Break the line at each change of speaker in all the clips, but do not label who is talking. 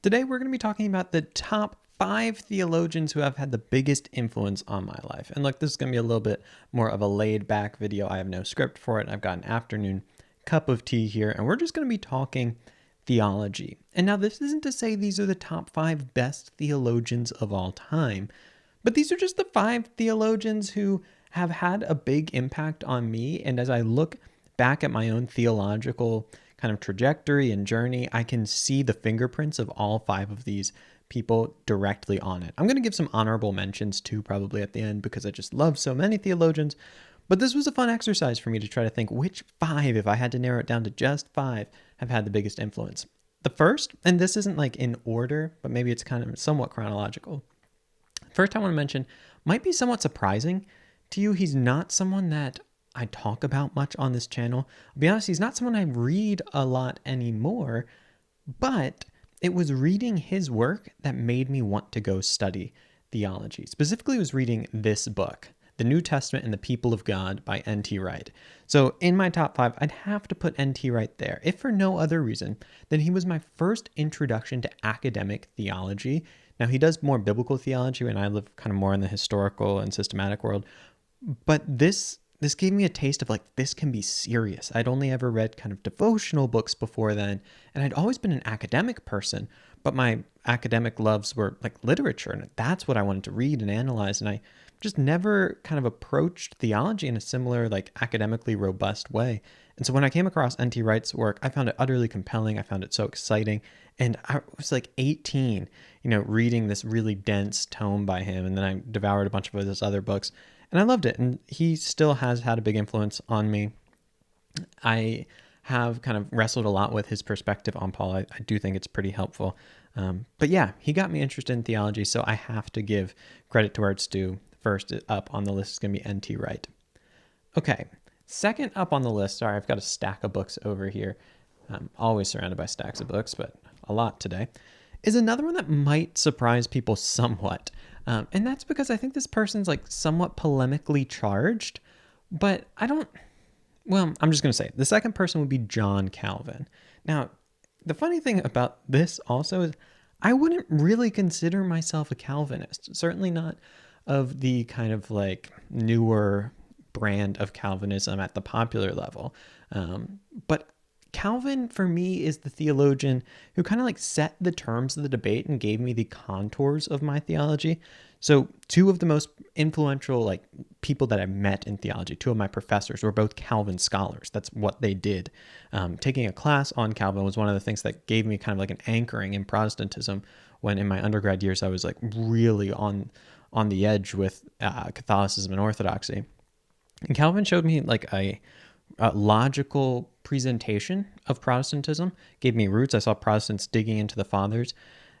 Today, we're going to be talking about the top 5 theologians who have had the biggest influence on my life. And look, this is going to be a little bit more of a laid back video. I have no script for it. I've got an afternoon cup of tea here, and we're just going to be talking theology. And now, this isn't to say these are the top 5 best theologians of all time, but these are just the 5 theologians who have had a big impact on me. And as I look back at my own theological kind of trajectory and journey, I can see the fingerprints of all 5 of these people directly on it. I'm going to give some honorable mentions too, probably at the end, because I just love so many theologians. But this was a fun exercise for me to try to think which 5, if I had to narrow it down to just 5, have had the biggest influence. The first, and this isn't like in order, but maybe it's kind of somewhat chronological. First, I want to mention might be somewhat surprising to you. He's not someone that I talk about much on this channel. I'll be honest, he's not someone I read a lot anymore, but it was reading his work that made me want to go study theology. Specifically, I was reading this book, The New Testament and the People of God by N.T. Wright. So in my top 5, I'd have to put N.T. Wright there, if for no other reason than he was my first introduction to academic theology. Now, he does more biblical theology, and I live kind of more in the historical and systematic world, but this gave me a taste of like, this can be serious. I'd only ever read kind of devotional books before then, and I'd always been an academic person, but my academic loves were like literature, and that's what I wanted to read and analyze, and I just never kind of approached theology in a similar, like academically robust way. And so when I came across N.T. Wright's work, I found it utterly compelling. I found it so exciting. And I was like 18, reading this really dense tome by him. And then I devoured a bunch of his other books. And I loved it. And he still has had a big influence on me. I have kind of wrestled a lot with his perspective on Paul. I do think it's pretty helpful. But yeah, he got me interested in theology. So I have to give credit to where it's due. First up on the list is going to be N.T. Wright. Okay, second up on the list, sorry, I've got a stack of books over here. I'm always surrounded by stacks of books, but a lot today, is another one that might surprise people somewhat. And that's because I think this person's like somewhat polemically charged, but I'm just going to say it. The second person would be John Calvin. Now, the funny thing about this also is I wouldn't really consider myself a Calvinist, certainly not of the kind of like newer brand of Calvinism at the popular level. But Calvin, for me, is the theologian who kind of like set the terms of the debate and gave me the contours of my theology. So 2 of the most influential like people that I met in theology, 2 of my professors, were both Calvin scholars. That's what they did. Taking a class on Calvin was one of the things that gave me kind of like an anchoring in Protestantism when in my undergrad years I was like really on the edge with Catholicism and Orthodoxy. And Calvin showed me like a logical presentation of Protestantism, gave me roots. I saw Protestants digging into the fathers.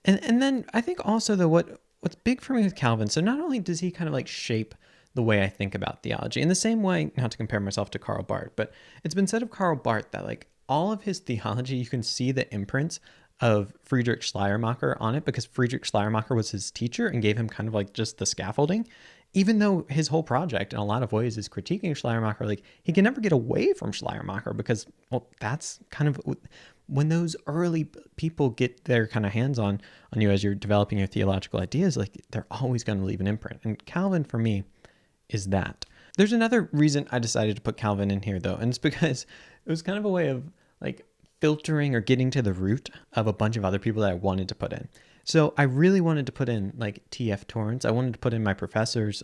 And then I think also though what's big for me with Calvin, so not only does he kind of like shape the way I think about theology, in the same way, not to compare myself to Karl Barth, but it's been said of Karl Barth that like all of his theology, you can see the imprints of Friedrich Schleiermacher on it, because Friedrich Schleiermacher was his teacher and gave him kind of like just the scaffolding. Even though his whole project in a lot of ways is critiquing Schleiermacher, like he can never get away from Schleiermacher because, well, that's kind of when those early people get their kind of hands on you as you're developing your theological ideas, like they're always going to leave an imprint. And Calvin for me is that. There's another reason I decided to put Calvin in here though, and it's because it was kind of a way of like filtering or getting to the root of a bunch of other people that I wanted to put in. So I really wanted to put in like T.F. Torrance. I wanted to put in my professors,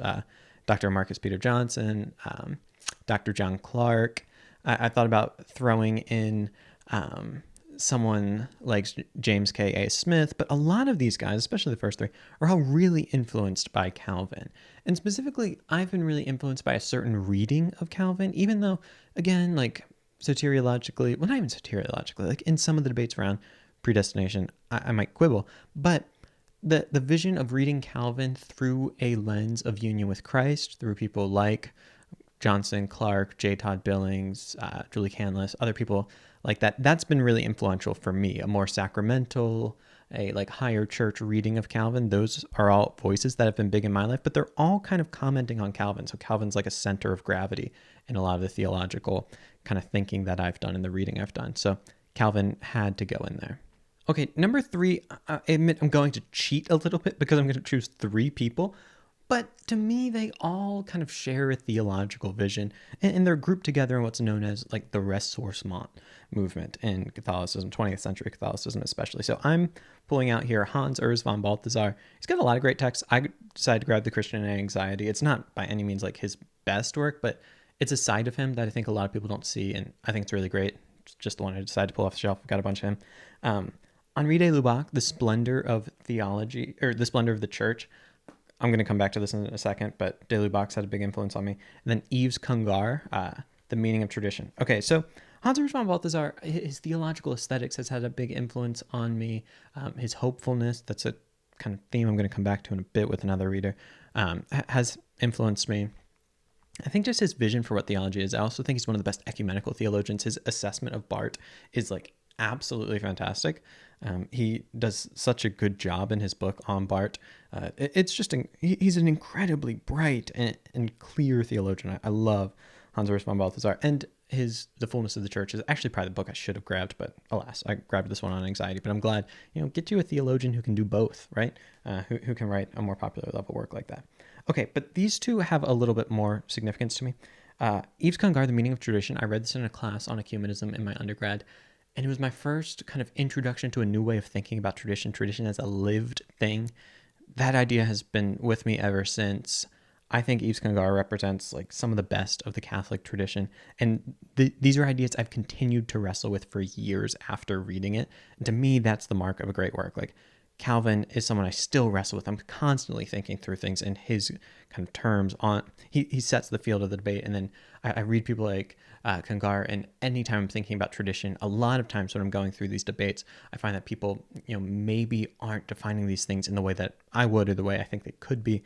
Dr. Marcus Peter Johnson, Dr. John Clark. I thought about throwing in someone like James K.A. Smith, but a lot of these guys, especially the first 3, are all really influenced by Calvin. And specifically, I've been really influenced by a certain reading of Calvin, even though, again, like soteriologically, well, not even soteriologically, like in some of the debates around predestination, I might quibble, but the vision of reading Calvin through a lens of union with Christ, through people like Johnson, Clark, J. Todd Billings, Julie Canlis, other people like that, that's been really influential for me. A more sacramental, a like higher church reading of Calvin, those are all voices that have been big in my life, but they're all kind of commenting on Calvin. So Calvin's like a center of gravity in a lot of the theological kind of thinking that I've done and the reading I've done. So Calvin had to go in there. Okay, number three, I admit I'm going to cheat a little bit because I'm going to choose three people. But to me, they all kind of share a theological vision, and they're grouped together in what's known as like the ressourcement movement in Catholicism, 20th century Catholicism especially. So I'm pulling out here Hans Urs von Balthasar. He's got a lot of great texts. I decided to grab The Christian Anxiety. It's not by any means like his best work, but it's a side of him that I think a lot of people don't see, and I think it's really great. It's just the one I decided to pull off the shelf. I've got a bunch of him. Henri de Lubac, The Splendor of Theology, or The Splendor of the Church. I'm going to come back to this in a second, but de Lubac's had a big influence on me. And then Yves Congar, The Meaning of Tradition. Okay, so Hans Urs von Balthasar, his theological aesthetics has had a big influence on me. His hopefulness, that's a kind of theme I'm going to come back to in a bit with another reader, has influenced me. I think just his vision for what theology is. I also think he's one of the best ecumenical theologians. His assessment of Barth is like absolutely fantastic. He does such a good job in his book on Barth. It's just, he's an incredibly bright and clear theologian. I love Hans Urs von Balthasar. And The Fullness of the Church is actually probably the book I should have grabbed, but alas, I grabbed this one on anxiety. But I'm glad, get you a theologian who can do both, right? Who can write a more popular level work like that. Okay, but these two have a little bit more significance to me. Yves Congar, The Meaning of Tradition. I read this in a class on ecumenism in my undergrad, and it was my first kind of introduction to a new way of thinking about tradition as a lived thing. That idea has been with me ever since. I think Yves Congar represents like some of the best of the Catholic tradition, and these are ideas I've continued to wrestle with for years after reading it. And to me, that's the mark of a great work. Like, Calvin is someone I still wrestle with. I'm constantly thinking through things in his kind of terms. He sets the field of the debate, and then I read people like Congar, and anytime I'm thinking about tradition, a lot of times when I'm going through these debates, I find that people maybe aren't defining these things in the way that I would or the way I think they could be.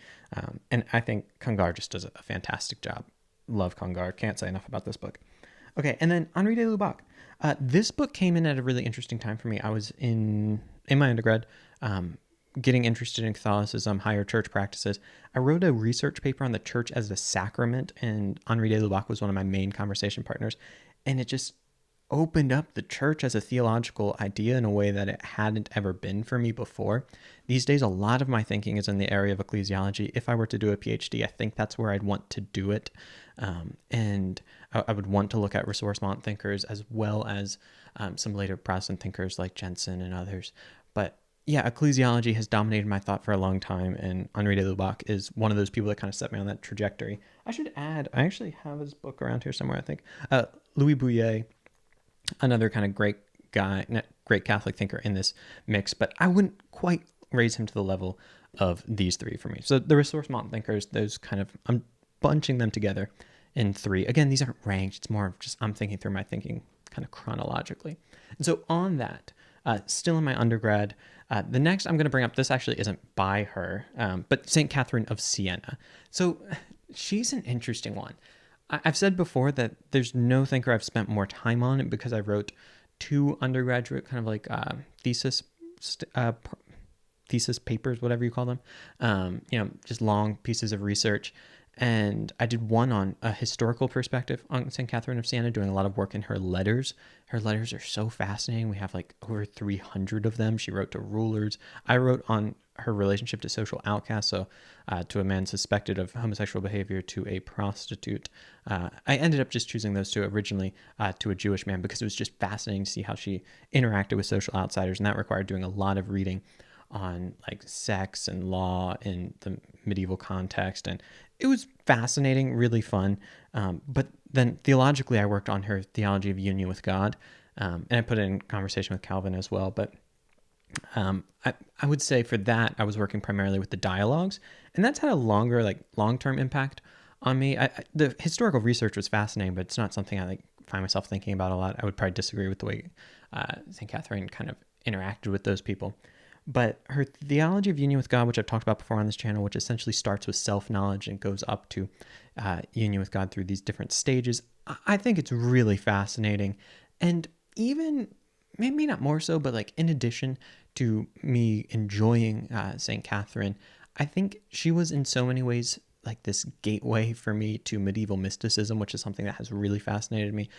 And I think Congar just does a fantastic job. Love Congar. Can't say enough about this book. Okay, and then Henri de Lubac. This book came in at a really interesting time for me. I was in my undergrad, getting interested in Catholicism, higher church practices. I wrote a research paper on the church as a sacrament, and Henri de Lubac was one of my main conversation partners. And it just opened up the church as a theological idea in a way that it hadn't ever been for me before. These days, a lot of my thinking is in the area of ecclesiology. If I were to do a PhD, I think that's where I'd want to do it. And I would want to look at ressourcement thinkers as well as some later Protestant thinkers like Jensen and others. But yeah, ecclesiology has dominated my thought for a long time, and Henri de Lubac is one of those people that kind of set me on that trajectory. I should add, I actually have his book around here somewhere, I think. Louis Bouillet, another kind of great guy, great Catholic thinker in this mix, but I wouldn't quite raise him to the level of these three for me. So the ressourcement thinkers, those kind of, I'm bunching them together in three. Again, these aren't ranked. It's more of just I'm thinking through my thinking kind of chronologically. And so on that, still in my undergrad, the next I'm going to bring up, this actually isn't by her, but St. Catherine of Siena. So she's an interesting one. I've said before that there's no thinker I've spent more time on it because I wrote two undergraduate kind of like thesis papers, whatever you call them, just long pieces of research. And I did one on a historical perspective on St. Catherine of Siena, doing a lot of work in her letters. Her letters are so fascinating. We have like over 300 of them. She wrote to rulers. I wrote on her relationship to social outcasts, so to a man suspected of homosexual behavior, to a prostitute. I ended up just choosing those two originally, to a Jewish man, because it was just fascinating to see how she interacted with social outsiders, and that required doing a lot of reading on like sex and law in the medieval context, and it was fascinating, really fun. But then theologically, I worked on her theology of union with God, and I put it in conversation with Calvin as well. But I would say for that, I was working primarily with the dialogues, and that's had a longer, like long-term impact on me. The historical research was fascinating, but it's not something I find myself thinking about a lot. I would probably disagree with the way St. Catherine kind of interacted with those people. But her theology of union with God, which I've talked about before on this channel, which essentially starts with self-knowledge and goes up to union with God through these different stages, I think it's really fascinating. And even, maybe not more so, but in addition to me enjoying St. Catherine, I think she was in so many ways like this gateway for me to medieval mysticism, which is something that has really fascinated me.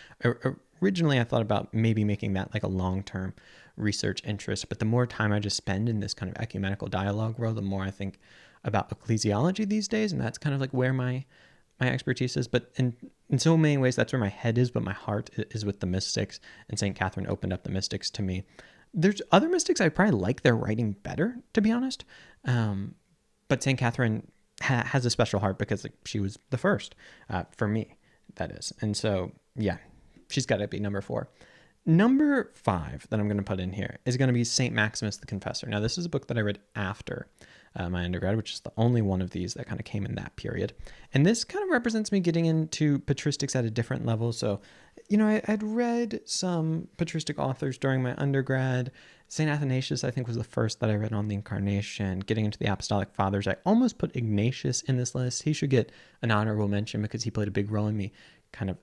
Originally, I thought about maybe making that like a long-term research interest, but the more time I just spend in this kind of ecumenical dialogue world, the more I think about ecclesiology these days, and that's kind of like where my expertise is. But in so many ways, that's where my head is, but my heart is with the mystics, and St. Catherine opened up the mystics to me. There's other mystics I probably like their writing better, to be honest. But St. Catherine has a special heart because like, she was the first for me, that is. And so, yeah, she's got to be number 4. Number 5 that I'm going to put in here is going to be St. Maximus the Confessor. Now, this is a book that I read after my undergrad, which is the only one of these that kind of came in that period. And this kind of represents me getting into patristics at a different level. So, I'd read some patristic authors during my undergrad. St. Athanasius, I think, was the first that I read on the Incarnation. Getting into the Apostolic Fathers, I almost put Ignatius in this list. He should get an honorable mention because he played a big role in me kind of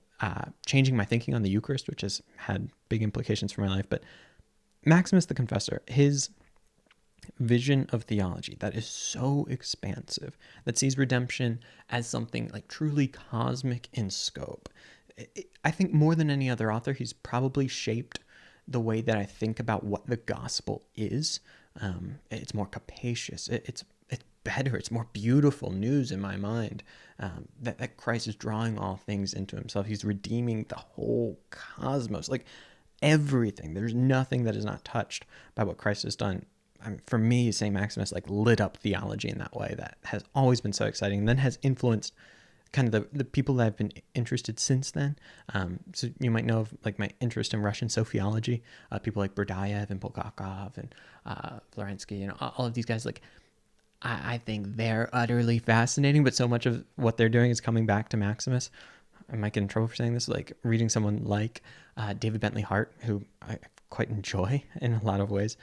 changing my thinking on the Eucharist, which has had big implications for my life. But Maximus the Confessor, his vision of theology that is so expansive, that sees redemption as something like truly cosmic in scope. I think more than any other author, he's probably shaped the way that I think about what the gospel is. It's more capacious. It's better. It's more beautiful news in my mind, that Christ is drawing all things into himself. He's redeeming the whole cosmos, like everything. There's nothing that is not touched by what Christ has done. I mean, for me, St. Maximus like lit up theology in that way that has always been so exciting, and then has influenced kind of the people that I've been interested since then. So you might know of like my interest in Russian Sophiology, people like Berdyaev and Bulgakov and Florensky, all of these guys. Like I think they're utterly fascinating, but so much of what they're doing is coming back to Maximus. I might get in trouble for saying this, like reading someone like David Bentley Hart, who I quite enjoy in a lot of ways.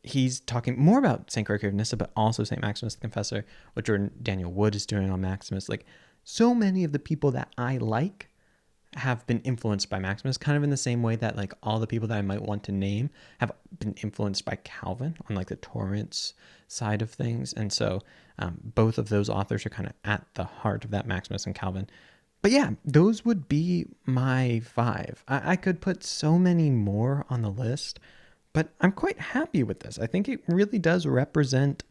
He's talking more about St. Gregory of Nyssa, but also St. Maximus the Confessor, what Jordan Daniel Wood is doing on Maximus. Like so many of the people that I like have been influenced by Maximus, kind of in the same way that like all the people that I might want to name have been influenced by Calvin on like the torrents side of things. And so both of those authors are kind of at the heart of that, Maximus and Calvin. But yeah, those would be my 5. I could put so many more on the list, but I'm quite happy with this. I think it really does represent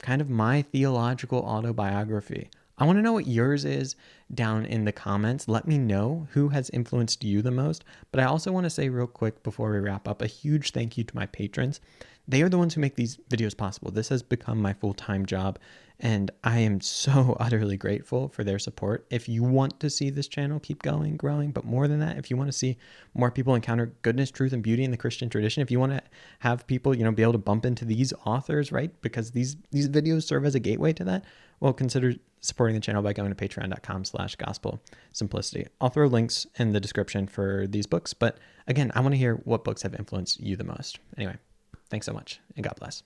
kind of my theological autobiography. I want to know what yours is down in the comments. Let me know who has influenced you the most. But I also want to say real quick before we wrap up, a huge thank you to my patrons. They are the ones who make these videos possible. This has become my full-time job, and I am so utterly grateful for their support. If you want to see this channel keep going, growing, but more than that, if you want to see more people encounter goodness, truth, and beauty in the Christian tradition, if you want to have people, be able to bump into these authors, right? Because these videos serve as a gateway to that, well, consider supporting the channel by going to patreon.com/gospel simplicity. I'll throw links in the description for these books. But again, I want to hear what books have influenced you the most. Anyway, thanks so much, and God bless.